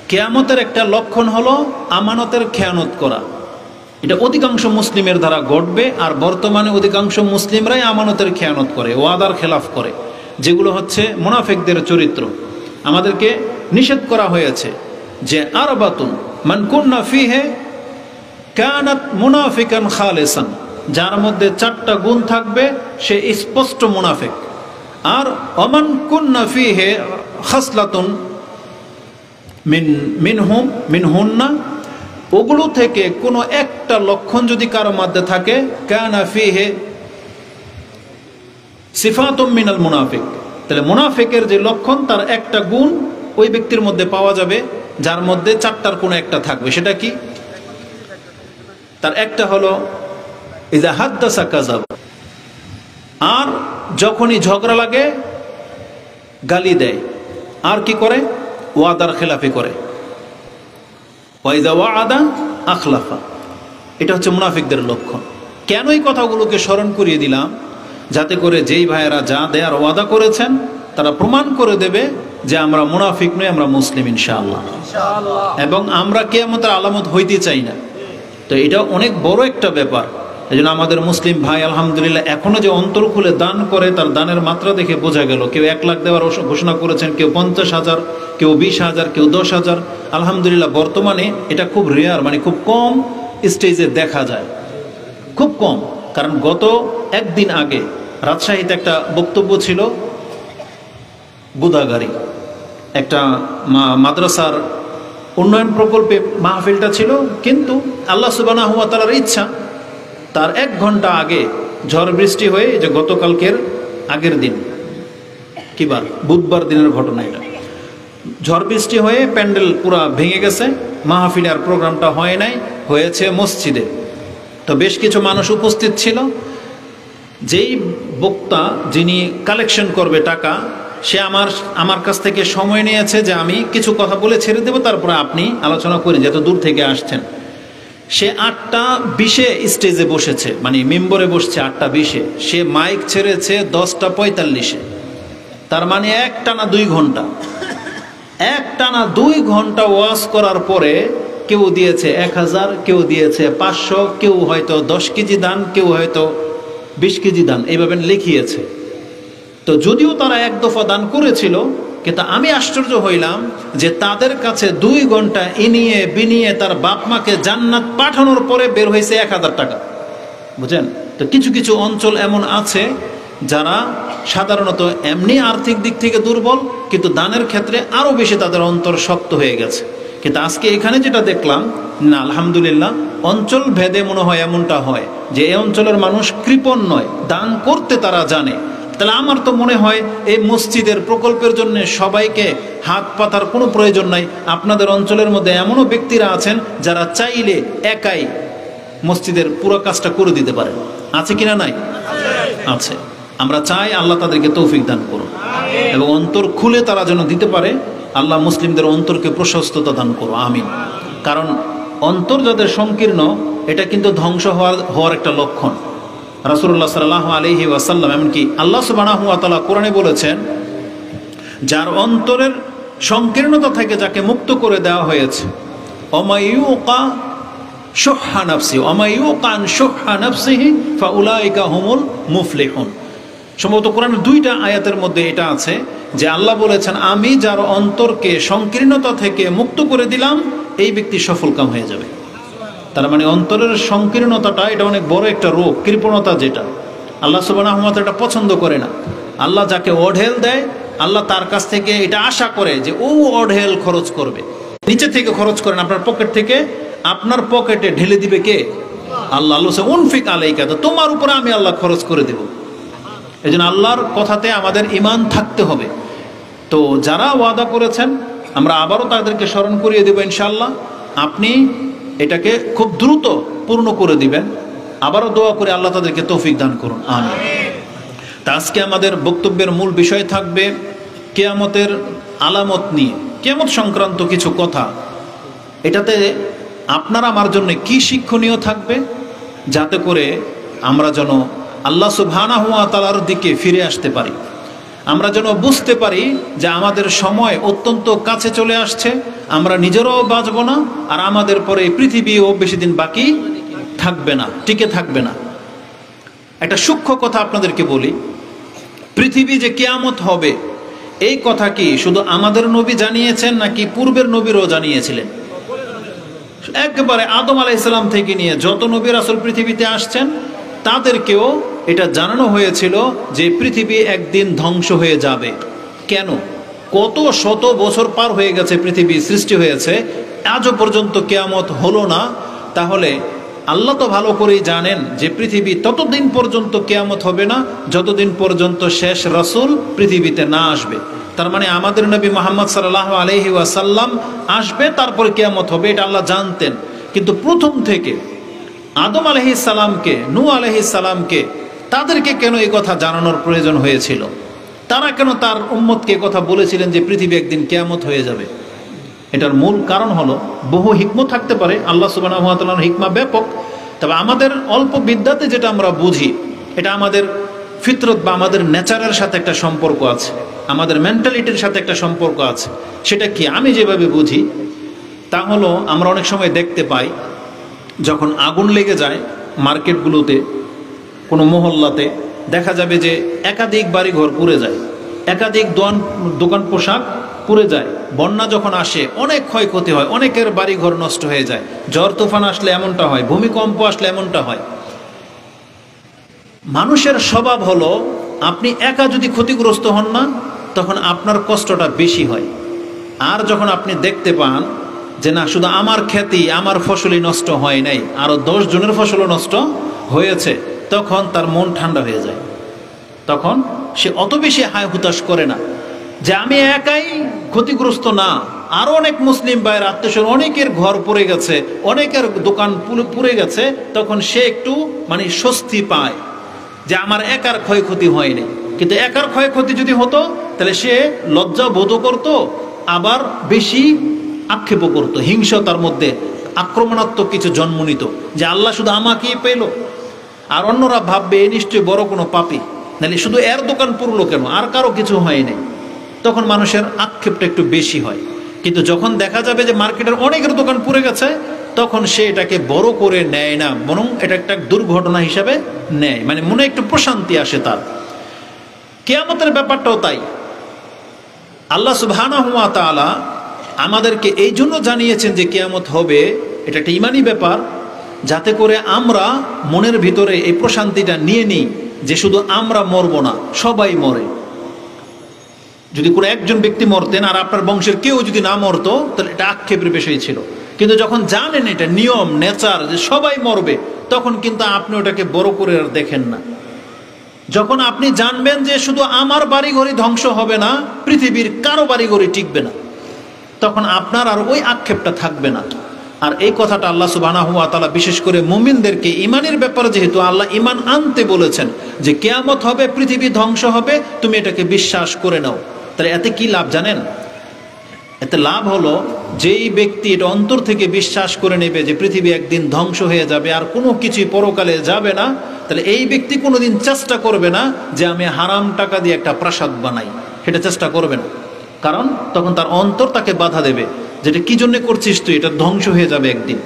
কিয়ামতের একটা লক্ষণ হলো আমানতের খেয়ানত করা। এটা অধিকাংশ মুসলিমের দ্বারা ঘটবে, আর বর্তমানে অধিকাংশ মুসলিমরাই আমানতের খেয়ানত করে, ওয়াদার খেলাফ করে, যেগুলো হচ্ছে মুনাফিকদের চরিত্র। আমাদেরকে নিষেধ করা হয়েছে যে আরবাতুন মান কুন্না ফিহে কানাত মুনাফিকান খালিসান, যার মধ্যে 4টা গুণ থাকবে সে স্পষ্ট মুনাফিক। আর অমান কুন্না ফিহে খাসলাতুন মিনহুন্না, ওগুলো থেকে কোনো একটা লক্ষণ যদি কারো মধ্যে থাকে, কানা ফিহে সিফাতুম মিনাল মুনাফিক, তাহলে মুনাফিকের যে লক্ষণ তার একটা গুণ ওই ব্যক্তির মধ্যে পাওয়া যাবে, যার মধ্যে 4টার কোনো একটা থাকবে। সেটা কি? তার একটা হলো ইজা হাদ্দাসা কাযাব, আর যখনই ঝগড়া লাগে গালি দেয়, আর কি করে? ওয়াদার খেলাফি করে। ওয়াইদা ওয়াদা আখলাফা, এটা হচ্ছে মুনাফিকদের লক্ষণ। কেন এই কথাগুলোকে স্মরণ করিয়ে দিলাম? যাতে করে যেই ভাইয়েরা যা দেয়ার ওয়াদা করেছেন তারা প্রমাণ করে দেবে যে আমরা মুনাফিক নই, আমরা মুসলিম ইনশাআল্লাহ, এবং আমরা কিয়ামতের আলামত হইতে চাই না। তো এটা অনেক বড় একটা ব্যাপার। এই জন্য আমাদের মুসলিম ভাই আলহামদুলিল্লাহ এখনো যে অন্তর খুলে দান করে, তার দানের মাত্রা দেখে বোঝা গেল। কেউ 1 লাখ দেওয়ার ঘোষণা করেছেন, কেউ 50,000, কেউ 20,000, কেউ 10,000। আলহামদুলিল্লাহ বর্তমানে এটা খুব রেয়ার, মানে খুব কম স্টেজে দেখা যায়, খুব কম। কারণ গত একদিন আগে রাজশাহীতে একটা বক্তব্য ছিল, গুদাগারি একটা মাদ্রাসার উন্নয়ন প্রকল্পে মাহফিলটা ছিল, কিন্তু আল্লাহ সুবহানাহু ওয়া তাআলার ইচ্ছা তার 1 ঘন্টা আগে ঝড় বৃষ্টি হয়ে, যে গতকালকের আগের দিন, কিবার বুধবার দিনের ঘটনা, এটা ঝড় বৃষ্টি হয়ে প্যান্ডেল পুরা ভেঙে গেছে, মাহফিল আর প্রোগ্রামটা হয় নাই, হয়েছে মসজিদে। তো বেশ কিছু মানুষ উপস্থিত ছিল। যেই বক্তা, যিনি কালেকশন করবে টাকা, সে আমার কাছ থেকে সময় নিয়েছে যে আমি কিছু কথা বলে ছেড়ে দেবো, তারপরে আপনি আলোচনা করেন, যত দূর থেকে আসছেন। সে 8:20 স্টেজে বসেছে, মানে মেম্বরে বসছে 8:20, সে মাইক ছেড়েছে 10:45। তার মানে একটানা 2 ঘন্টা, একটানা 2 ঘন্টা ওয়াজ করার পরে কেউ দিয়েছে 1000, কেউ দিয়েছে 500, কেউ হয়তো 10 কেজি দান, কেউ হয়তো 20 কেজি দান, এইভাবে লিখিয়েছে। তো যদিও তারা 1 দফা দান করেছিল, কিন্তু আমি আশ্চর্য হইলাম যে তাদের কাছে 2 ঘন্টা ইনিয়ে বিনিয়ে তার বাপ মাকে জান্নাত পাঠানোর পরে বের হয়েছে 1000 টাকা। বুঝেন? তো কিছু কিছু অঞ্চল এমন আছে যারা সাধারণত এমনি আর্থিক দিক থেকে দুর্বল, কিন্তু দানের ক্ষেত্রে আরও বেশি তাদের অন্তর শক্ত হয়ে গেছে। কিন্তু আজকে এখানে যেটা দেখলাম, না আলহামদুলিল্লাহ অঞ্চল ভেদে মনে হয় এমনটা হয় যে এই অঞ্চলের মানুষ কৃপণ নয়, দান করতে তারা জানে। তাহলে আমার তো মনে হয় এই মসজিদের প্রকল্পের জন্য সবাইকে হাত পাতার কোনো প্রয়োজন নাই। আপনাদের অঞ্চলের মধ্যে এমনও ব্যক্তিরা আছেন যারা চাইলে একাই মসজিদের পুরো কাজটা করে দিতে পারে, আছে কিনা? নাই, আছে। আমরা চাই আল্লাহ তাদেরকে তৌফিক দান করুন, এবং অন্তর খুলে তারা যেন দিতে পারে। আল্লাহ মুসলিমদের অন্তরকে প্রশস্ততা দান করো, আমিন। কারণ অন্তর যাদের সংকীর্ণ, এটা কিন্তু ধ্বংস হওয়ার একটা লক্ষণ। রাসূলুল্লাহ সাল্লাল্লাহু আলাইহি ওয়াসাল্লাম, এমনকি আল্লাহ সুবহানাহু ওয়া তাআলা কোরআনে বলেছেন, যার অন্তরের সংকীর্ণতা থেকে যাকে মুক্ত করে দেওয়া হয়েছে, অমাইয়ুকা শুহা নাফসি অমাইয়ুকান শুহা নাফসিহি ফাউলাইকা হুমুল মুফলিহুন। সম্ভবত কোরআনের 2টা আয়াতের মধ্যে এটা আছে যে আল্লাহ বলেছেন, আমি যার অন্তরকে সংকীর্ণতা থেকে মুক্ত করে দিলাম, এই ব্যক্তি সফলকাম হয়ে যাবে। তার মানে অন্তরের সংকীর্ণতাটা এটা অনেক বড় একটা রোগ, কৃপণতা, যেটা আল্লাহ সুবহানাহু ওয়া তাআলা এটা পছন্দ করে না। আল্লাহ যাকে অঢেল দেয়, আল্লাহ তার কাছ থেকে এটা আশা করে যে ও অঢেল খরচ করবে। নিচে থেকে খরচ করেন, আপনার পকেট থেকে, আপনার পকেটে ঢেলে দিবে কে? আল্লাহ। আল্লাহ উনফিক আলাইকা, তো তোমার উপরে আমি আল্লাহ খরচ করে দেব। এই জন্য আল্লাহর কথাতে আমাদের ঈমান থাকতে হবে। তো যারা ওয়াদা করেছেন, আমরা আবারও তাদেরকে স্মরণ করিয়ে দেব ইনশাআল্লাহ। আপনি এটাকে খুব দ্রুত পূর্ণ করে দিবেন। আবারও দোয়া করে আল্লাহ তাদেরকে তৌফিক দান করুন, আমিন। তা আজকে আমাদের বক্তব্যের মূল বিষয় থাকবে কিয়ামতের আলামত নিয়ে, কিয়ামত সংক্রান্ত কিছু কথা। এটাতে আপনার আমার জন্য কি শিক্ষণীয় থাকবে, যাতে করে আমরা যেন আল্লাহ সুবহানাহু ওয়া তাআলার দিকে ফিরে আসতে পারি। আমরা যেন বুঝতে পারি যে আমাদের সময় অত্যন্ত কাছে চলে আসছে, আমরা নিজেরাও বাঁচব না, আর আমাদের পরে এই পৃথিবীও বেশি দিন বাকি থাকবে না, টিকে থাকবে না। একটা সূক্ষ্ম কথা আপনাদেরকে বলি, পৃথিবী যে কিয়ামত হবে এই কথা কি শুধু আমাদের নবী জানিয়েছেন নাকি পূর্বের নবীরও জানিয়েছিলেন? একেবারে আদম আলাইহিস সালাম থেকে নিয়ে যত নবী রাসূল পৃথিবীতে আসছেন তাদেরকেও এটা জানানো হয়েছিল যে পৃথিবী একদিন ধ্বংস হয়ে যাবে। কেন? কত শত বছর পার হয়ে গেছে, পৃথিবী সৃষ্টি হয়েছে, আজও পর্যন্ত কিয়ামত হলো না। তাহলে আল্লাহ তো ভালো করেই জানেন যে পৃথিবী ততদিন পর্যন্ত কিয়ামত হবে না যতদিন পর্যন্ত শেষ রাসূল পৃথিবীতে না আসবে। তার মানে আমাদের নবী মুহাম্মদ সাল্লাল্লাহু আলাইহি ওয়াসাল্লাম আসবে, তারপরে কিয়ামত হবে, এটা আল্লাহ জানতেন। কিন্তু প্রথম থেকে আদম আলাইহিস সালামকে, নূহ আলাইহিস সালামকে, তাদেরকে কেন এই কথা জানানোর প্রয়োজন হয়েছিল? তারা কেন তার উম্মতকে কথা বলেছিলেন যে পৃথিবী একদিন কিয়ামত হয়ে যাবে? এটার মূল কারণ হলো, বহু হিকমত থাকতে পারে, আল্লাহ সুবহানাহু ওয়া তাআলার হিকমা ব্যাপক। তবে আমাদের অল্প বিদ্যাতে যেটা আমরা বুঝি, এটা আমাদের ফিতরত বা আমাদের নেচারের সাথে একটা সম্পর্ক আছে, আমাদের মেন্টালিটির সাথে একটা সম্পর্ক আছে। সেটা কি? আমি যেভাবে বুঝি তা হলো, আমরা অনেক সময় দেখতে পাই যখন আগুন লেগে যায় মার্কেটগুলোতে, কোনো মহল্লাতে, দেখা যাবে যে একাধিক বাড়িঘর পুড়ে যায়, একাধিক দোকান পোশাক পুড়ে যায়। বন্যা যখন আসে অনেক ক্ষয়ক্ষতি হয়, অনেকের বাড়িঘর নষ্ট হয়ে যায়। ঝড় তুফান আসলে এমনটা হয়, ভূমিকম্প আসলে এমনটা হয়। মানুষের স্বভাব হলো, আপনি একা যদি ক্ষতিগ্রস্ত হন না তখন আপনার কষ্টটা বেশি হয়। আর যখন আপনি দেখতে পান যে না, শুধু আমার খ্যাতি, আমার ফসলই নষ্ট হয় নাই, আরও 10 জনের ফসলও নষ্ট হয়েছে, তখন তার মন ঠান্ডা হয়ে যায়। তখন সে অত বেশি হায় হুতাশ করে না যে আমি একাই ক্ষতিগ্রস্ত না, আরও অনেক মুসলিম ভাইয়ের আত্মীয়, অনেকের ঘর পুড়ে গেছে, অনেকের দোকান পুড়ে গেছে। তখন সে একটু স্বস্তি পায় যে আমার একার ক্ষয়ক্ষতি হয়নি। কিন্তু একার ক্ষয়ক্ষতি যদি হতো তাহলে সে লজ্জা বোধ করত, আবার বেশি আক্ষেপও করত, হিংসতার মধ্যে আক্রমণাত্মক কিছু জন্ম নিত যে আল্লাহ শুধু আমাকেই পেল, আর অন্যরা ভাববে এ নিশ্চয়ই বড় কোনো পাপী, নাহলে শুধু এর দোকান পুরলো কেন, আর কারো কিছু হয়নি। তখন মানুষের আক্ষেপটা একটু বেশি হয়। কিন্তু যখন দেখা যাবে যে মার্কেটের অনেকের দোকান পুড়ে গেছে, তখন সে এটাকে বড় করে নেয় না, বরং এটা একটা দুর্ঘটনা হিসাবে নেয়, মনে একটু প্রশান্তি আসে তার। কিয়ামতের ব্যাপারটাও তাই। আল্লাহ সুবহানাহু ওয়া তাআলা আমাদেরকে এই জন্য জানিয়েছেন যে কিয়ামত হবে, এটা একটা ঈমানি ব্যাপার, যাতে করে আমরা মনের ভিতরে এই প্রশান্তিটা নিয়ে নিই যে শুধু আমরা মরব না, সবাই মরে। যদি কোনো একজন ব্যক্তি মরতেন আর আপনার বংশের কেউ যদি না মরতো তাহলে এটা আক্ষেপের বিষয় ছিল। কিন্তু যখন জানেন এটা নিয়ম, নেচার, যে সবাই মরবে, তখন কিন্তু আপনি ওটাকে বড় করে আর দেখেন না। যখন আপনি জানবেন যে শুধু আমার বাড়িঘরই ধ্বংস হবে না, পৃথিবীর কারো বাড়িঘরই টিকবে না, তখন আপনার আর ওই আক্ষেপটা থাকবে না। আর এই কথাটা আল্লাহ সুবহানাহু ওয়া তাআলা বিশেষ করে মুমিনদেরকে ঈমানের ব্যাপারে, যেহেতু আল্লাহ ঈমান আনতে বলেছেন যে কিয়ামত হবে, পৃথিবী ধ্বংস হবে, তুমি এটাকে বিশ্বাস করে নাও। তাহলে এতে কি লাভ জানেন? এতে লাভ হলো, যেই ব্যক্তি এটা অন্তর থেকে বিশ্বাস করে নেবে যে পৃথিবী একদিন ধ্বংস হয়ে যাবে আর কোনো কিছুই পরকালে যাবে না, তাহলে এই ব্যক্তি কোনোদিন চেষ্টা করবে না যে আমি হারাম টাকা দিয়ে একটা প্রাসাদ বানাই, সেটা চেষ্টা করবে না। কারণ তখন তার অন্তর তাকে বাধা দেবে, যেটা কি জন্য করছিস তুই, এটা ধ্বংস হয়ে যাবে একদিন।